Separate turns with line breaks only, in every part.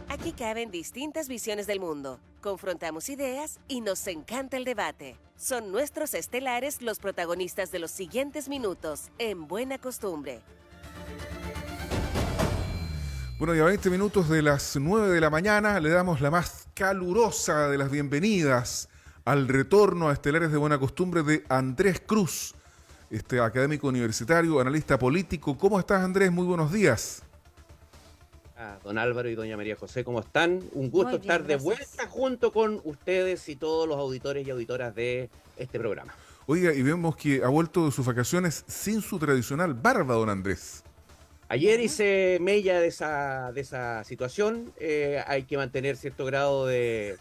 Aquí caben distintas visiones del mundo, confrontamos ideas y nos encanta el debate. Son nuestros estelares los protagonistas de los siguientes minutos, en Buena Costumbre.
Bueno, y a 20 minutos de las 9 de la mañana le damos la más calurosa de las bienvenidas al retorno a Estelares de Buena Costumbre de Andrés Cruz, académico universitario, analista político. ¿Cómo estás, Andrés? Muy buenos días.
Don Álvaro y doña María José, ¿cómo están? Un gusto estar de vuelta junto con ustedes y todos los auditores y auditoras de este programa.
Oiga, y vemos que ha vuelto de sus vacaciones sin su tradicional barba, don Andrés.
Ayer hice mella de esa situación. Hay que mantener cierto grado de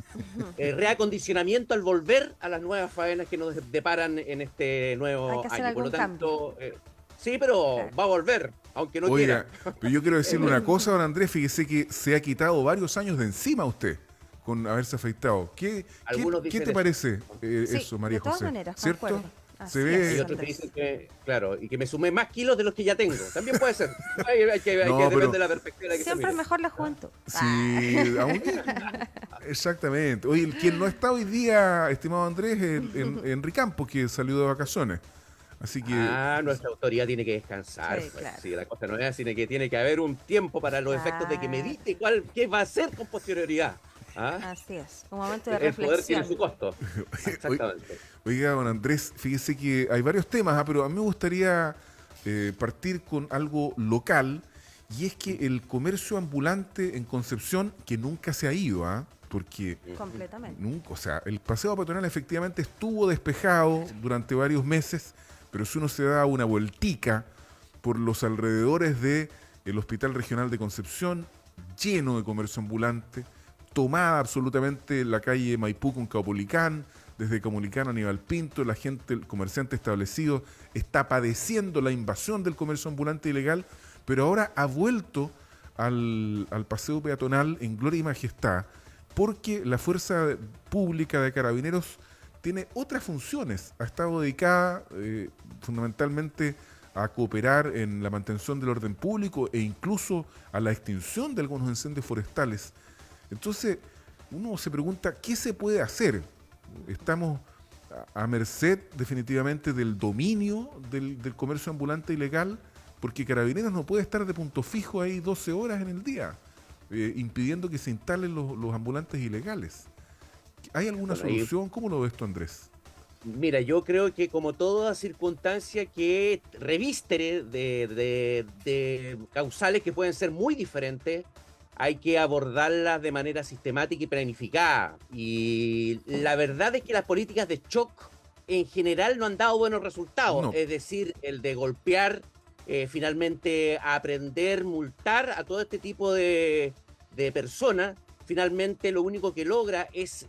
reacondicionamiento al volver a las nuevas faenas que nos deparan en este nuevo año. Por lo tanto, sí, pero claro, va a volver, aunque no quiera.
Pero yo quiero decirle una cosa, don Andrés, fíjese que se ha quitado varios años de encima usted con haberse afeitado. ¿Qué te parece eso, María José?
De todas maneras,
¿cierto?
Concuerdo.
Se ve...
Hay otros que dicen que, claro, y que me sumé más kilos de los que ya tengo. También puede ser. Hay que depende de la perspectiva que
siempre es mejor la juventud.
Sí, exactamente. Oye, quien no está hoy día, estimado Andrés, es Henry Campos, que salió de vacaciones. Así que...
nuestra autoridad tiene que descansar.
Sí,
pues.
claro.
Sí, la cosa no es así, que tiene que haber un tiempo para los efectos de que medite qué va a hacer con posterioridad.
Así es, un momento de reflexión.
El poder tiene su costo. Exactamente.
Oiga, don Andrés, fíjese que hay varios temas, pero a mí me gustaría partir con algo local, y es que el comercio ambulante en Concepción, que nunca se ha ido, porque
completamente.
Nunca, o sea, el paseo peatonal efectivamente estuvo despejado durante varios meses, pero si uno se da una vueltica por los alrededores del Hospital Regional de Concepción, lleno de comercio ambulante, tomada absolutamente la calle Maipú con Caupolicán, desde Caupolicán a Aníbal Pinto, la gente, el comerciante establecido, está padeciendo la invasión del comercio ambulante ilegal, pero ahora ha vuelto al paseo peatonal en gloria y majestad, porque la fuerza pública de Carabineros tiene otras funciones. Ha estado dedicada fundamentalmente a cooperar en la mantención del orden público e incluso a la extinción de algunos incendios forestales. Entonces, uno se pregunta, ¿qué se puede hacer? Estamos a merced definitivamente del dominio del comercio ambulante ilegal, porque Carabineros no puede estar de punto fijo ahí 12 horas en el día, impidiendo que se instalen los ambulantes ilegales. ¿Hay alguna solución? ¿Cómo lo ves tú, Andrés?
Mira, yo creo que como toda circunstancia que reviste de causales que pueden ser muy diferentes, hay que abordarlas de manera sistemática y planificada. Y la verdad es que las políticas de shock en general no han dado buenos resultados. No. Es decir, el de golpear, finalmente aprender, multar a todo este tipo de personas, finalmente lo único que logra es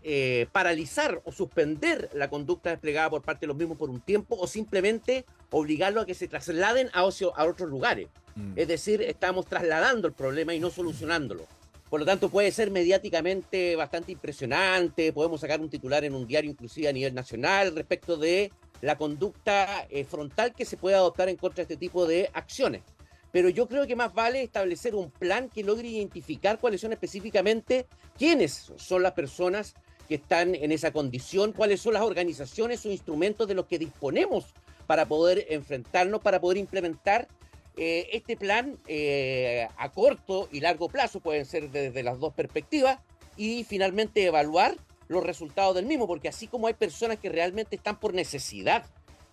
paralizar o suspender la conducta desplegada por parte de los mismos por un tiempo, o simplemente obligarlos a que se trasladen a otros lugares. Es decir, estamos trasladando el problema y no solucionándolo. Por lo tanto, puede ser mediáticamente bastante impresionante, podemos sacar un titular en un diario inclusive a nivel nacional respecto de la conducta frontal que se puede adoptar en contra de este tipo de acciones. Pero yo creo que más vale establecer un plan que logre identificar cuáles son específicamente quiénes son las personas que están en esa condición, cuáles son las organizaciones o instrumentos de los que disponemos para poder enfrentarnos, para poder implementar este plan a corto y largo plazo, pueden ser desde las dos perspectivas, y finalmente evaluar los resultados del mismo, porque así como hay personas que realmente están por necesidad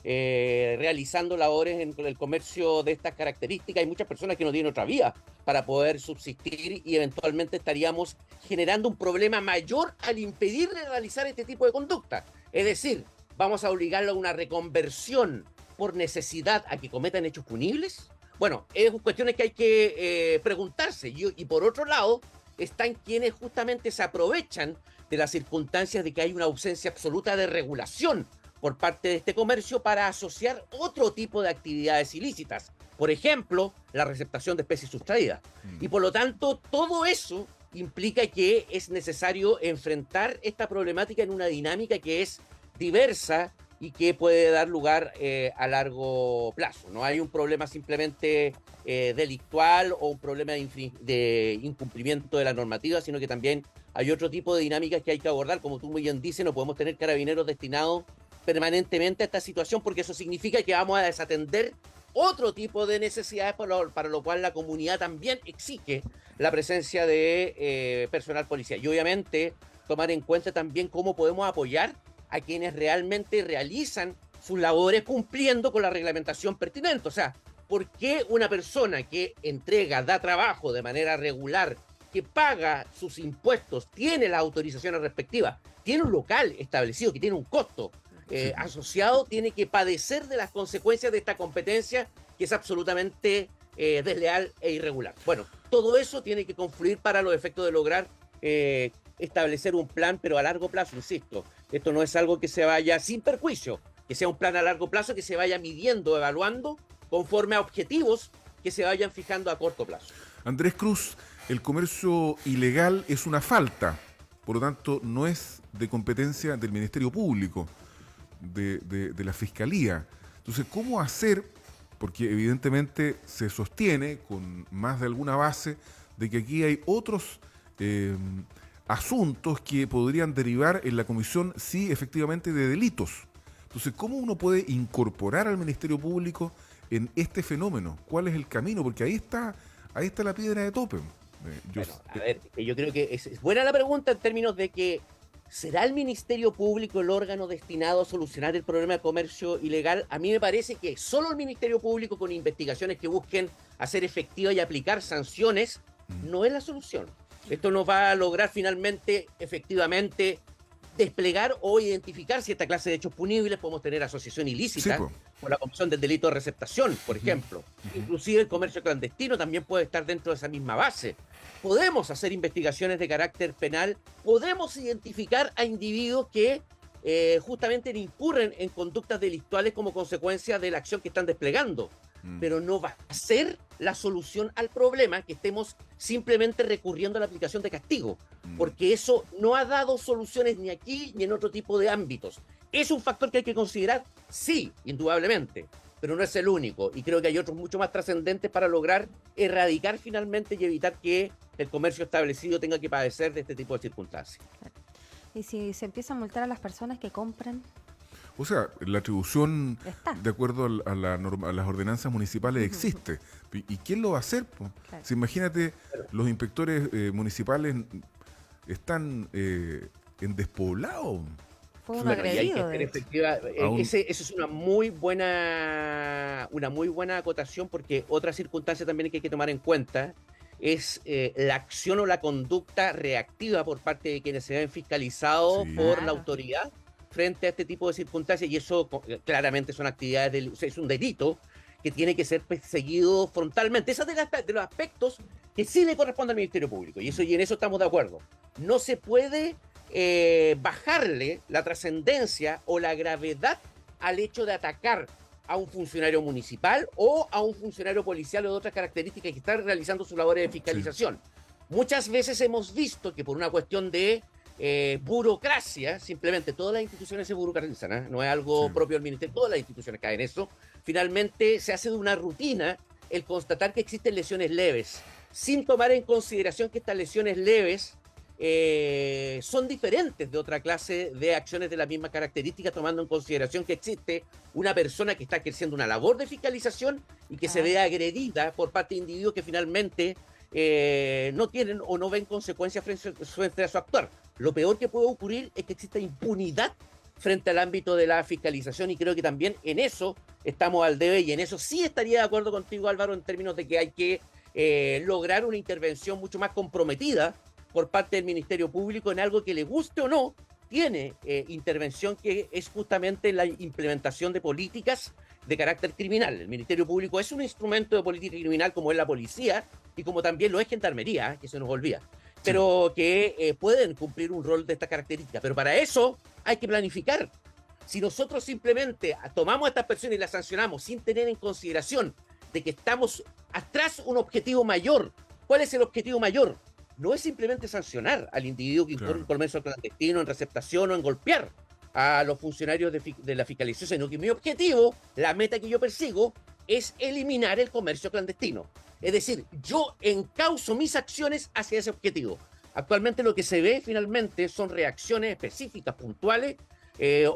realizando labores en el comercio de estas características, hay muchas personas que no tienen otra vía para poder subsistir, y eventualmente estaríamos generando un problema mayor al impedir realizar este tipo de conducta. Es decir, vamos a obligarlo a una reconversión por necesidad a que cometan hechos punibles. Bueno, es cuestiones que hay que preguntarse. Y por otro lado, están quienes justamente se aprovechan de las circunstancias de que hay una ausencia absoluta de regulación por parte de este comercio para asociar otro tipo de actividades ilícitas. Por ejemplo, la receptación de especies sustraídas. Y por lo tanto, todo eso implica que es necesario enfrentar esta problemática en una dinámica que es diversa y que puede dar lugar a largo plazo. No hay un problema simplemente delictual o un problema de incumplimiento de la normativa, sino que también hay otro tipo de dinámicas que hay que abordar. Como tú muy bien dices, no podemos tener carabineros destinados permanentemente a esta situación, porque eso significa que vamos a desatender otro tipo de necesidades para lo cual la comunidad también exige la presencia de personal policial. Y obviamente tomar en cuenta también cómo podemos apoyar a quienes realmente realizan sus labores cumpliendo con la reglamentación pertinente. O sea, ¿por qué una persona que entrega, da trabajo de manera regular, que paga sus impuestos, tiene las autorizaciones respectivas, tiene un local establecido que tiene un costo asociado, tiene que padecer de las consecuencias de esta competencia que es absolutamente desleal e irregular? Bueno, todo eso tiene que confluir para los efectos de lograr establecer un plan, pero a largo plazo, insisto. Esto no es algo que se vaya sin perjuicio, que sea un plan a largo plazo, que se vaya midiendo, evaluando, conforme a objetivos que se vayan fijando a corto plazo.
Andrés Cruz, el comercio ilegal es una falta, por lo tanto no es de competencia del Ministerio Público, de la Fiscalía. Entonces, ¿cómo hacer? Porque evidentemente se sostiene con más de alguna base de que aquí hay otros asuntos que podrían derivar en la comisión, sí, efectivamente, de delitos. Entonces, ¿cómo uno puede incorporar al Ministerio Público en este fenómeno? ¿Cuál es el camino? Porque ahí está la piedra de tope.
Yo creo que es buena la pregunta en términos de que ¿será el Ministerio Público el órgano destinado a solucionar el problema de comercio ilegal? A mí me parece que solo el Ministerio Público, con investigaciones que busquen hacer efectiva y aplicar sanciones, no es la solución. Esto no va a lograr finalmente, efectivamente, desplegar o identificar cierta clase de hechos punibles. Podemos tener asociación ilícita por la comisión del delito de receptación, por ejemplo. Inclusive el comercio clandestino también puede estar dentro de esa misma base. Podemos hacer investigaciones de carácter penal, podemos identificar a individuos que justamente incurren en conductas delictuales como consecuencia de la acción que están desplegando. Pero no va a ser la solución al problema que estemos simplemente recurriendo a la aplicación de castigo, porque eso no ha dado soluciones ni aquí ni en otro tipo de ámbitos. ¿Es un factor que hay que considerar? Sí, indudablemente, pero no es el único, y creo que hay otros mucho más trascendentes para lograr erradicar finalmente y evitar que el comercio establecido tenga que padecer de este tipo de circunstancias.
¿Y si se empieza a multar a las personas que compran?
O sea, la atribución, de acuerdo a las ordenanzas municipales, existe. ¿Y quién lo va a hacer? Claro. Si imagínate, los inspectores municipales están en despoblado.
Fue un agredido.
Eso es una muy buena acotación, porque otra circunstancia también que hay que tomar en cuenta es la acción o la conducta reactiva por parte de quienes se ven fiscalizados por la autoridad frente a este tipo de circunstancias, y eso claramente son actividades, es un delito que tiene que ser perseguido frontalmente. Ese es de los aspectos que sí le corresponde al Ministerio Público, y en eso estamos de acuerdo. No se puede bajarle la trascendencia o la gravedad al hecho de atacar a un funcionario municipal o a un funcionario policial o de otras características que están realizando sus labores de fiscalización. Muchas veces hemos visto que por una cuestión de burocracia, simplemente todas las instituciones se burocratizan, no es algo propio del ministerio, todas las instituciones caen en eso. Finalmente se hace de una rutina el constatar que existen lesiones leves, sin tomar en consideración que estas lesiones leves son diferentes de otra clase de acciones de la misma característica, tomando en consideración que existe una persona que está ejerciendo una labor de fiscalización y que se ve agredida por parte de individuos que finalmente no tienen o no ven consecuencias frente a su actuar. Lo peor que puede ocurrir es que exista impunidad frente al ámbito de la fiscalización, y creo que también en eso estamos al debe, y en eso sí estaría de acuerdo contigo, Álvaro, en términos de que hay que lograr una intervención mucho más comprometida por parte del Ministerio Público en algo que, le guste o no, tiene intervención, que es justamente la implementación de políticas de carácter criminal. El Ministerio Público es un instrumento de política criminal, como es la policía y como también lo es Gendarmería, que se nos olvida, pero que pueden cumplir un rol de esta característica. Pero para eso hay que planificar. Si nosotros simplemente tomamos a estas personas y las sancionamos sin tener en consideración de que estamos atrás un objetivo mayor, ¿cuál es el objetivo mayor? No es simplemente sancionar al individuo que incurre en comercio clandestino, en receptación o en golpear. a los funcionarios de la fiscalización, sino que mi objetivo, la meta que yo persigo, es eliminar el comercio clandestino. Es decir, yo encauzo mis acciones hacia ese objetivo. Actualmente lo que se ve finalmente son reacciones específicas, puntuales,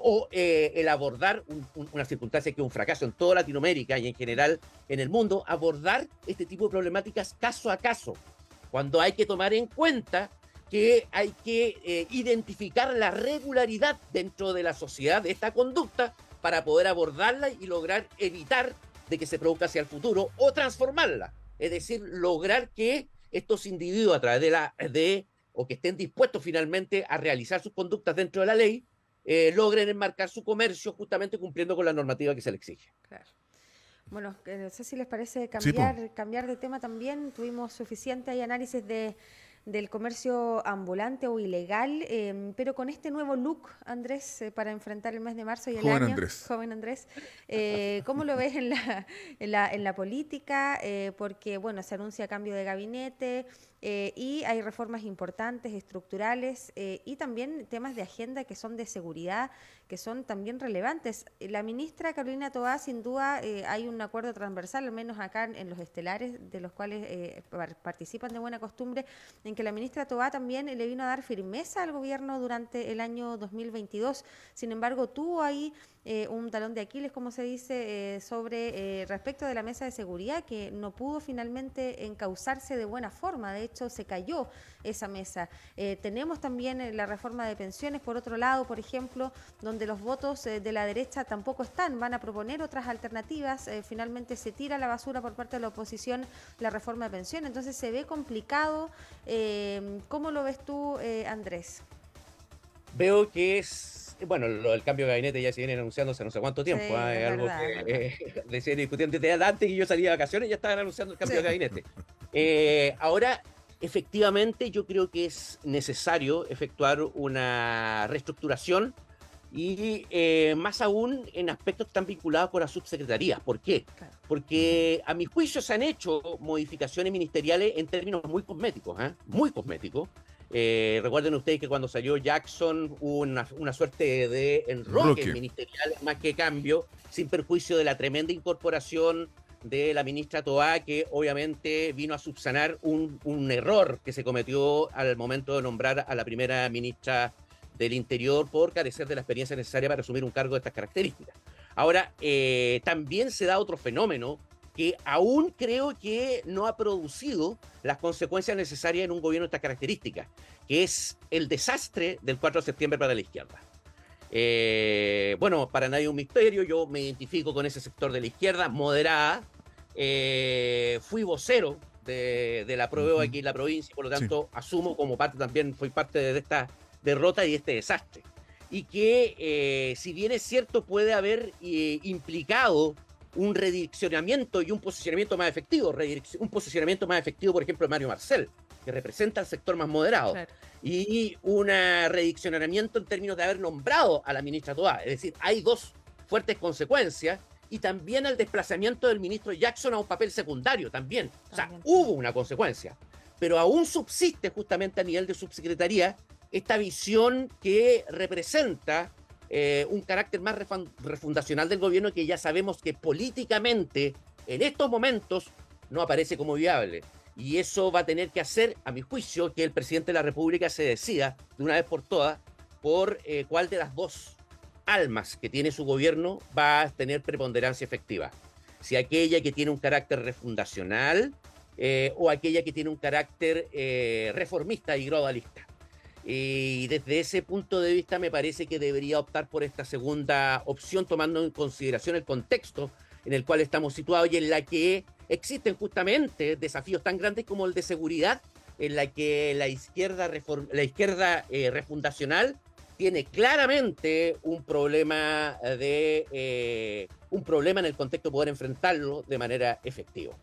o el abordar una circunstancia que es un fracaso en toda Latinoamérica y en general en el mundo, abordar este tipo de problemáticas caso a caso, cuando hay que tomar en cuenta que hay que identificar la regularidad dentro de la sociedad de esta conducta para poder abordarla y lograr evitar de que se produzca hacia el futuro o transformarla. Es decir, lograr que estos individuos a través o que estén dispuestos finalmente a realizar sus conductas dentro de la ley, logren enmarcar su comercio justamente cumpliendo con la normativa que se le exige.
Claro. Bueno, no sé si les parece
Sí, po.
cambiar de tema también. Tuvimos suficiente ahí análisis del comercio ambulante o ilegal, pero con este nuevo look, Andrés, para enfrentar el mes de marzo y el
Joven
año.
Andrés.
Joven Andrés. ¿Cómo lo ves en la política? Porque, bueno, se anuncia cambio de gabinete y hay reformas importantes, estructurales y también temas de agenda que son de seguridad, que son también relevantes. La ministra Carolina Toá, sin duda, hay un acuerdo transversal, al menos acá en los estelares, de los cuales participan de buena costumbre, en que la ministra Toá también le vino a dar firmeza al gobierno durante el año 2022. Sin embargo, tuvo ahí un talón de Aquiles, como se dice, sobre respecto de la mesa de seguridad, que no pudo finalmente encauzarse de buena forma. De hecho, se cayó esa mesa. Tenemos también la reforma de pensiones, por otro lado, por ejemplo, donde los votos de la derecha tampoco están, van a proponer otras alternativas. Finalmente se tira a la basura por parte de la oposición la reforma de pensiones. Entonces se ve complicado. ¿Cómo lo ves tú, Andrés?
Veo que bueno, el cambio de gabinete ya se viene anunciando hace no sé cuánto tiempo.
Sí,
Es
es
algo
verdad,
que se viene discutiendo desde antes que yo salía de vacaciones, ya estaban anunciando el cambio
Sí.
de gabinete. Ahora, efectivamente, yo creo que es necesario efectuar una reestructuración y más aún en aspectos que están vinculados con las subsecretarías. ¿Por qué?
Claro.
Porque a mi juicio se han hecho modificaciones ministeriales en términos muy cosméticos, muy cosméticos. Recuerden ustedes que cuando salió Jackson hubo una suerte de enroque
Roque.
ministerial más que cambio, sin perjuicio de la tremenda incorporación de la ministra Toá, que obviamente vino a subsanar un error que se cometió al momento de nombrar a la primera ministra del Interior por carecer de la experiencia necesaria para asumir un cargo de estas características. Ahora, también se da otro fenómeno que aún creo que no ha producido las consecuencias necesarias en un gobierno de estas características, que es el desastre del 4 de septiembre para la izquierda. Bueno, para nadie es un misterio, yo me identifico con ese sector de la izquierda moderada, fui vocero de la prueba aquí en la provincia, por lo tanto asumo como parte también, fui parte de esta derrota y este desastre. Y que si bien es cierto puede haber implicado un redireccionamiento y un posicionamiento más efectivo, por ejemplo, de Mario Marcel, que representa al sector más moderado,
Claro.
y un redireccionamiento en términos de haber nombrado a la ministra Toá. Es decir, hay dos fuertes consecuencias, y también el desplazamiento del ministro Jackson a un papel secundario también. O sea,
También.
hubo una consecuencia, pero aún subsiste justamente a nivel de subsecretaría esta visión que representa un carácter más refundacional del gobierno, que ya sabemos que políticamente en estos momentos no aparece como viable. Y eso va a tener que hacer, a mi juicio, que el presidente de la República se decida de una vez por todas por cuál de las dos almas que tiene su gobierno va a tener preponderancia efectiva. Si aquella que tiene un carácter refundacional o aquella que tiene un carácter reformista y globalista. Y desde ese punto de vista me parece que debería optar por esta segunda opción, tomando en consideración el contexto en el cual estamos situados y en la que existen justamente desafíos tan grandes como el de seguridad, en la que la izquierda refundacional tiene claramente un problema en el contexto de poder enfrentarlo de manera efectiva.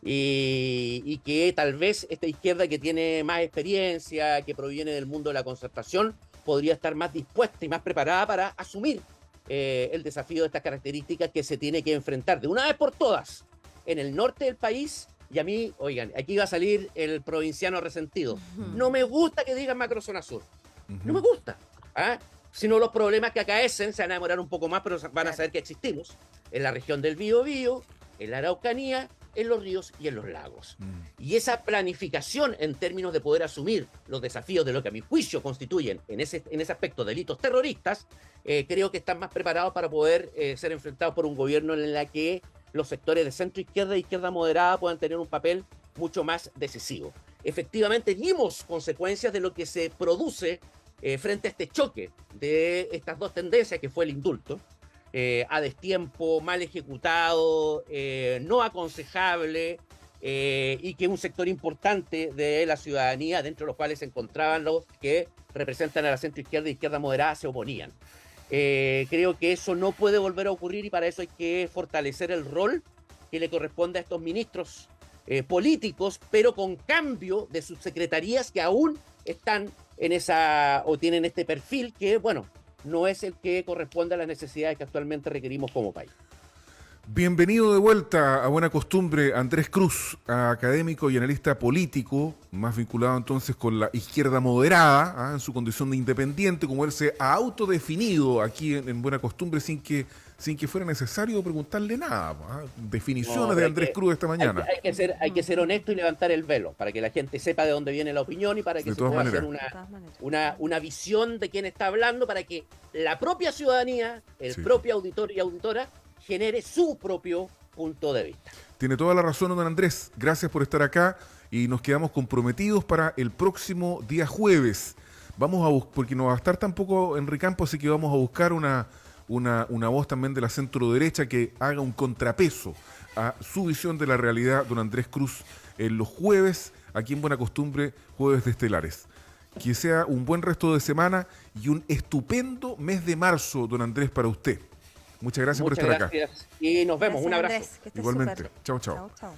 Y que tal vez esta izquierda que tiene más experiencia, que proviene del mundo de la concertación, podría estar más dispuesta y más preparada para asumir el desafío de estas características que se tiene que enfrentar de una vez por todas en el norte del país. Y a mí, oigan, aquí va a salir el provinciano resentido. No me gusta que digan macrozona sur. No me gusta. sino los problemas que acaecen se van a demorar un poco más, pero van a
Claro.
saber que existimos en la región del Biobío, en la Araucanía, en los ríos y en los lagos. Y esa planificación en términos de poder asumir los desafíos de lo que a mi juicio constituyen en ese aspecto delitos terroristas, creo que están más preparados para poder ser enfrentados por un gobierno en el que los sectores de centro izquierda e izquierda moderada puedan tener un papel mucho más decisivo. Efectivamente, vimos consecuencias de lo que se produce frente a este choque de estas dos tendencias, que fue el indulto, a destiempo, mal ejecutado, no aconsejable, y que un sector importante de la ciudadanía, dentro de los cuales se encontraban los que representan a la centroizquierda e izquierda moderada, se oponían. Creo que eso no puede volver a ocurrir, y para eso hay que fortalecer el rol que le corresponde a estos ministros políticos, pero con cambio de subsecretarías que aún están en esa, o tienen este perfil que, bueno, no es el que corresponde a las necesidades que actualmente requerimos como país.
Bienvenido de vuelta a Buena Costumbre, Andrés Cruz, académico y analista político, más vinculado entonces con la izquierda moderada, en su condición de independiente, como él se ha autodefinido aquí en Buena Costumbre, sin que fuera necesario preguntarle nada. Definiciones
No,
de Andrés Cruz esta mañana.
Hay que ser honesto y levantar el velo para que la gente sepa de dónde viene la opinión y para que
De
se
todas
pueda
maneras.
hacer
De todas maneras.
una visión de quién está hablando, para que la propia ciudadanía, el
Sí.
propio auditor y auditora, genere su propio punto de vista.
Tiene toda la razón, don Andrés. Gracias por estar acá y nos quedamos comprometidos para el próximo día jueves. Vamos a porque no va a estar tampoco Enrique Campos, así que vamos a buscar una voz también de la centro derecha que haga un contrapeso a su visión de la realidad, don Andrés Cruz, en los jueves, aquí en Buena Costumbre, jueves de Estelares. Que sea un buen resto de semana y un estupendo mes de marzo, don Andrés, para usted. Muchas gracias por
Muchas
estar acá.
gracias y nos vemos.
Gracias,
Un abrazo.
Andrés, que estés
Igualmente.
súper.
Chao, chao.
Chao, chao.